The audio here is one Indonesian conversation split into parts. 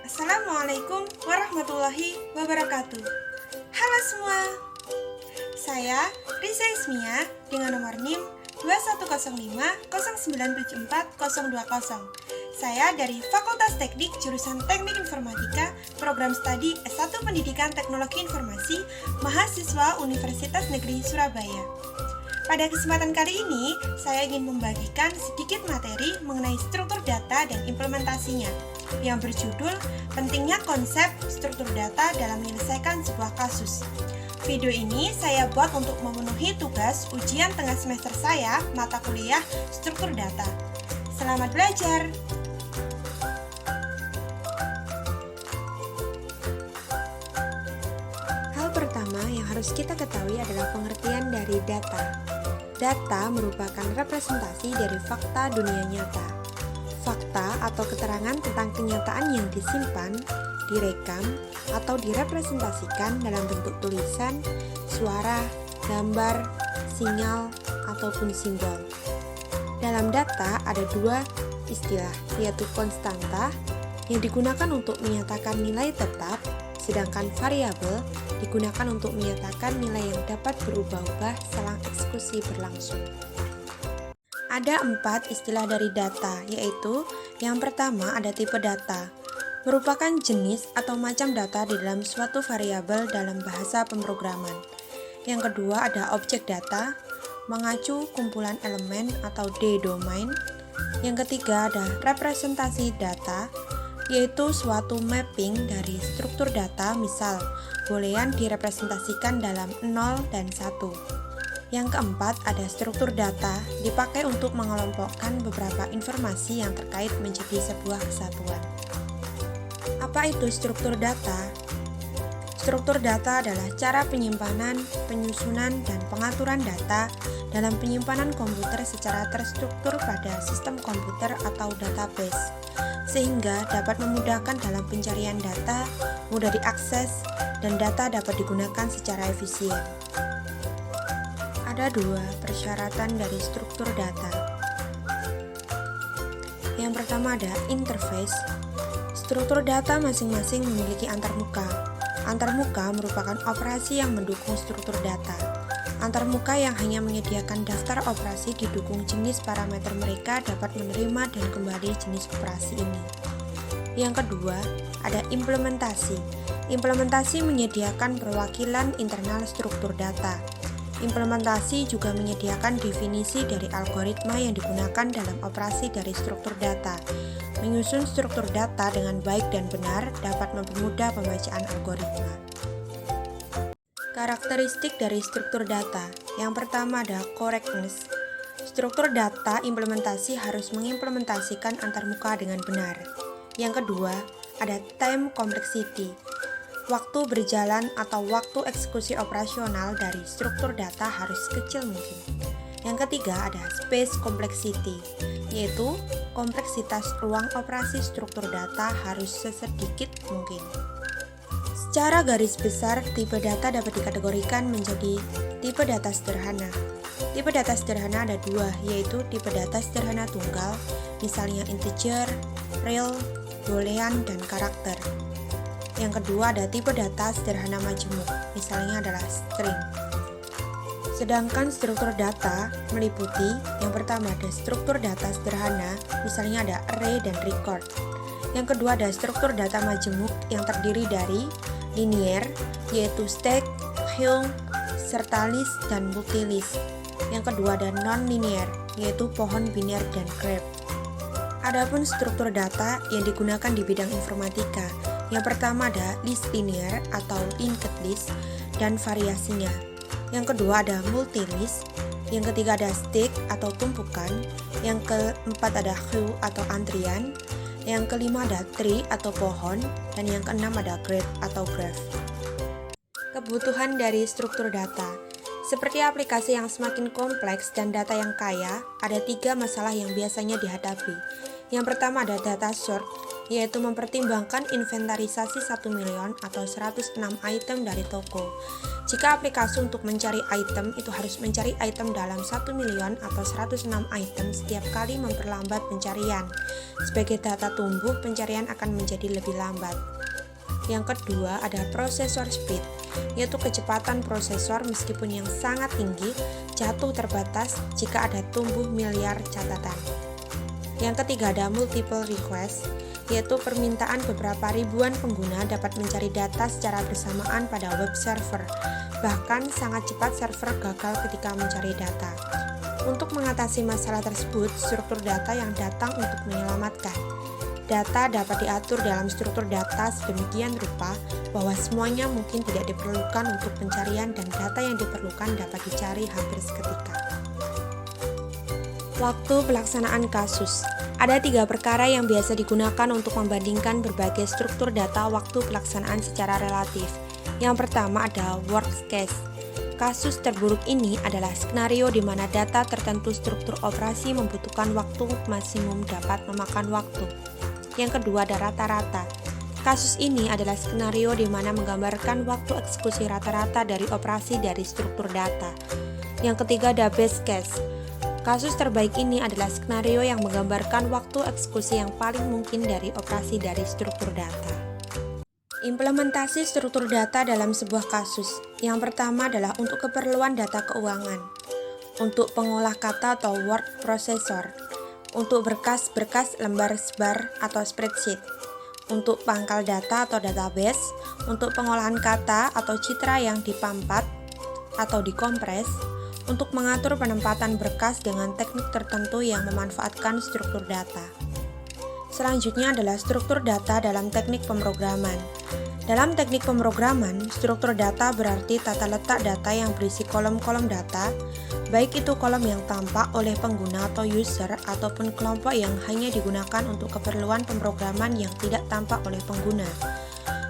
Assalamualaikum warahmatullahi wabarakatuh. Halo semua, saya Riza Ismia dengan nomor NIM 2105097420. Saya dari Fakultas Teknik Jurusan Teknik Informatika, Program Studi S1 Pendidikan Teknologi Informasi, Mahasiswa Universitas Negeri Surabaya. Pada kesempatan kali ini, saya ingin membagikan sedikit materi mengenai struktur data dan implementasinya, yang berjudul Pentingnya Konsep Struktur Data dalam Menyelesaikan Sebuah Kasus. Video ini saya buat untuk memenuhi tugas ujian tengah semester saya, mata kuliah Struktur Data. Selamat belajar! Hal pertama yang harus kita ketahui adalah pengertian dari data. Data merupakan representasi dari fakta dunia nyata. Fakta atau keterangan tentang kenyataan yang disimpan, direkam, atau direpresentasikan dalam bentuk tulisan, suara, gambar, sinyal, ataupun simbol. Dalam data ada dua istilah, yaitu konstanta yang digunakan untuk menyatakan nilai tetap, sedangkan variabel digunakan untuk menyatakan nilai yang dapat berubah-ubah selang eksekusi berlangsung. Ada 4 istilah dari data, yaitu yang pertama ada tipe data, merupakan jenis atau macam data di dalam suatu variabel dalam bahasa pemrograman. Yang kedua ada objek data, mengacu kumpulan elemen atau D-domain. Yang ketiga ada representasi data, yaitu suatu mapping dari struktur data, misal boolean direpresentasikan dalam 0 dan 1. Yang keempat ada struktur data, dipakai untuk mengelompokkan beberapa informasi yang terkait menjadi sebuah kesatuan. Apa itu struktur data? Struktur data adalah cara penyimpanan, penyusunan, dan pengaturan data dalam penyimpanan komputer secara terstruktur pada sistem komputer atau database, sehingga dapat memudahkan dalam pencarian data, mudah diakses, dan data dapat digunakan secara efisien. Ada 2 persyaratan dari struktur data. Yang pertama ada interface. Struktur data masing-masing memiliki antarmuka. Antarmuka merupakan operasi yang mendukung struktur data. Antarmuka yang hanya menyediakan daftar operasi didukung jenis parameter mereka dapat menerima dan kembali jenis operasi ini. Yang kedua, ada implementasi. Implementasi menyediakan perwakilan internal struktur data. Implementasi juga menyediakan definisi dari algoritma yang digunakan dalam operasi dari struktur data. Menyusun struktur data dengan baik dan benar dapat mempermudah pembacaan algoritma. Karakteristik dari struktur data. Yang pertama ada correctness. Struktur data implementasi harus mengimplementasikan antarmuka dengan benar. Yang kedua, ada time complexity. Waktu berjalan atau waktu eksekusi operasional dari struktur data harus kecil mungkin. Yang ketiga ada space complexity, yaitu kompleksitas ruang operasi struktur data harus sesedikit mungkin. Secara garis besar, tipe data dapat dikategorikan menjadi tipe data sederhana. Tipe data sederhana ada 2, yaitu tipe data sederhana tunggal, misalnya integer, real, boolean, dan karakter. Yang kedua ada tipe data sederhana majemuk, misalnya adalah string. Sedangkan struktur data meliputi yang pertama ada struktur data sederhana, misalnya ada array dan record. Yang kedua ada struktur data majemuk yang terdiri dari linear, yaitu stack, queue, serta list dan multilist. Yang kedua ada non-linear, yaitu pohon biner dan graph. Adapun struktur data yang digunakan di bidang informatika, yang pertama ada list linear atau linked list dan variasinya. Yang kedua ada multilist. Yang ketiga ada stack atau tumpukan. Yang keempat ada queue atau antrian. Yang kelima ada tree atau pohon. Dan yang keenam ada graph atau graph. Kebutuhan dari struktur data. Seperti aplikasi yang semakin kompleks dan data yang kaya, ada 3 masalah yang biasanya dihadapi. Yang pertama ada data sort, yaitu mempertimbangkan inventarisasi 1 milion atau 106 item dari toko. Jika aplikasi untuk mencari item itu harus mencari item dalam 1 milion atau 106 item setiap kali memperlambat pencarian. Sebagai data tumbuh, pencarian akan menjadi lebih lambat. Yang kedua ada prosesor speed, yaitu kecepatan prosesor meskipun yang sangat tinggi jatuh terbatas jika ada tumbuh miliar catatan. Yang ketiga ada multiple request, yaitu permintaan beberapa ribuan pengguna dapat mencari data secara bersamaan pada web server. Bahkan sangat cepat server gagal ketika mencari data. Untuk mengatasi masalah tersebut, struktur data yang datang untuk menyelamatkan. Data dapat diatur dalam struktur data sedemikian rupa bahwa semuanya mungkin tidak diperlukan untuk pencarian dan data yang diperlukan dapat dicari hampir seketika. Waktu pelaksanaan kasus. Ada 3 perkara yang biasa digunakan untuk membandingkan berbagai struktur data waktu pelaksanaan secara relatif. Yang pertama ada worst case. Kasus terburuk ini adalah skenario di mana data tertentu struktur operasi membutuhkan waktu maksimum dapat memakan waktu. Yang kedua ada rata-rata. Kasus ini adalah skenario di mana menggambarkan waktu eksekusi rata-rata dari operasi dari struktur data. Yang ketiga ada best case. Kasus terbaik ini adalah skenario yang menggambarkan waktu eksekusi yang paling mungkin dari operasi dari struktur data. Implementasi struktur data dalam sebuah kasus. Yang pertama adalah untuk keperluan data keuangan, untuk pengolah kata atau word processor, untuk berkas-berkas lembar sebar atau spreadsheet, untuk pangkal data atau database, untuk pengolahan kata atau citra yang dipampat atau dikompres, untuk mengatur penempatan berkas dengan teknik tertentu yang memanfaatkan struktur data. Selanjutnya adalah struktur data dalam teknik pemrograman. Dalam teknik pemrograman, struktur data berarti tata letak data yang berisi kolom-kolom data, baik itu kolom yang tampak oleh pengguna atau user ataupun kelompok yang hanya digunakan untuk keperluan pemrograman yang tidak tampak oleh pengguna.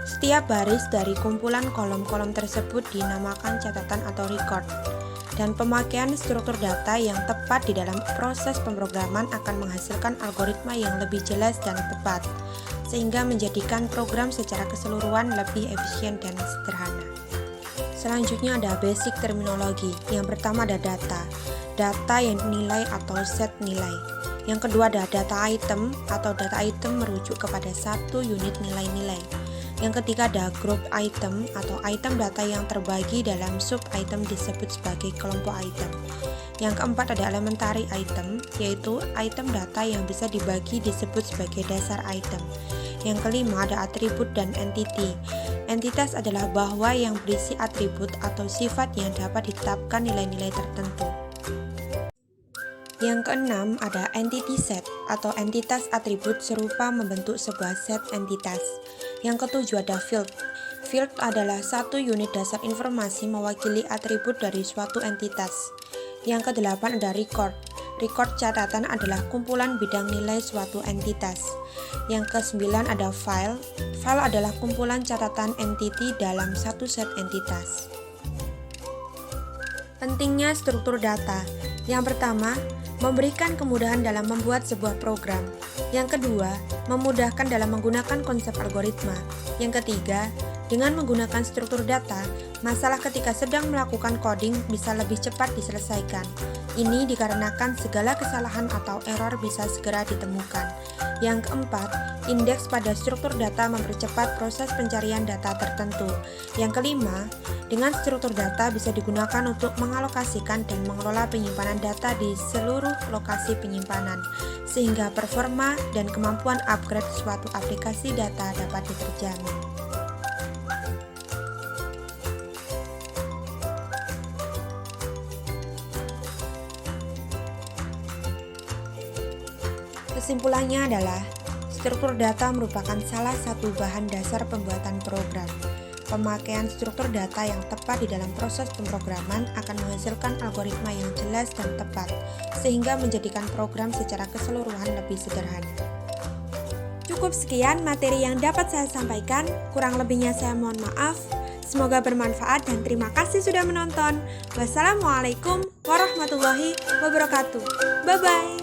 Setiap baris dari kumpulan kolom-kolom tersebut dinamakan catatan atau record. Dan pemakaian struktur data yang tepat di dalam proses pemrograman akan menghasilkan algoritma yang lebih jelas dan tepat, sehingga menjadikan program secara keseluruhan lebih efisien dan sederhana. Selanjutnya ada basic terminologi. Yang pertama ada data yang nilai atau set nilai. Yang kedua ada data item atau data item merujuk kepada satu unit nilai-nilai. Yang ketiga ada group item atau item data yang terbagi dalam sub item disebut sebagai kelompok item. Yang keempat ada elementary item, yaitu item data yang bisa dibagi disebut sebagai dasar item. Yang kelima ada atribut dan entity. Entitas adalah bahwa yang berisi atribut atau sifat yang dapat ditetapkan nilai-nilai tertentu. Yang keenam ada entity set atau entitas atribut serupa membentuk sebuah set entitas. Yang ketujuh ada field. Field adalah satu unit dasar informasi mewakili atribut dari suatu entitas. Yang kedelapan ada record. Record catatan adalah kumpulan bidang nilai suatu entitas. Yang kesembilan ada file. File adalah kumpulan catatan entity dalam satu set entitas. Pentingnya struktur data. Yang pertama, memberikan kemudahan dalam membuat sebuah program. Yang kedua, memudahkan dalam menggunakan konsep algoritma. Yang ketiga, dengan menggunakan struktur data, masalah ketika sedang melakukan coding bisa lebih cepat diselesaikan. Ini dikarenakan segala kesalahan atau error bisa segera ditemukan. Yang keempat, indeks pada struktur data mempercepat proses pencarian data tertentu. Yang kelima, dengan struktur data bisa digunakan untuk mengalokasikan dan mengelola penyimpanan data di seluruh lokasi penyimpanan, sehingga performa dan kemampuan upgrade suatu aplikasi data dapat terjamin. Kesimpulannya adalah, struktur data merupakan salah satu bahan dasar pembuatan program. Pemakaian struktur data yang tepat di dalam proses pemrograman akan menghasilkan algoritma yang jelas dan tepat, sehingga menjadikan program secara keseluruhan lebih sederhana. Cukup sekian materi yang dapat saya sampaikan, kurang lebihnya saya mohon maaf. Semoga bermanfaat dan terima kasih sudah menonton. Wassalamualaikum warahmatullahi wabarakatuh. Bye-bye.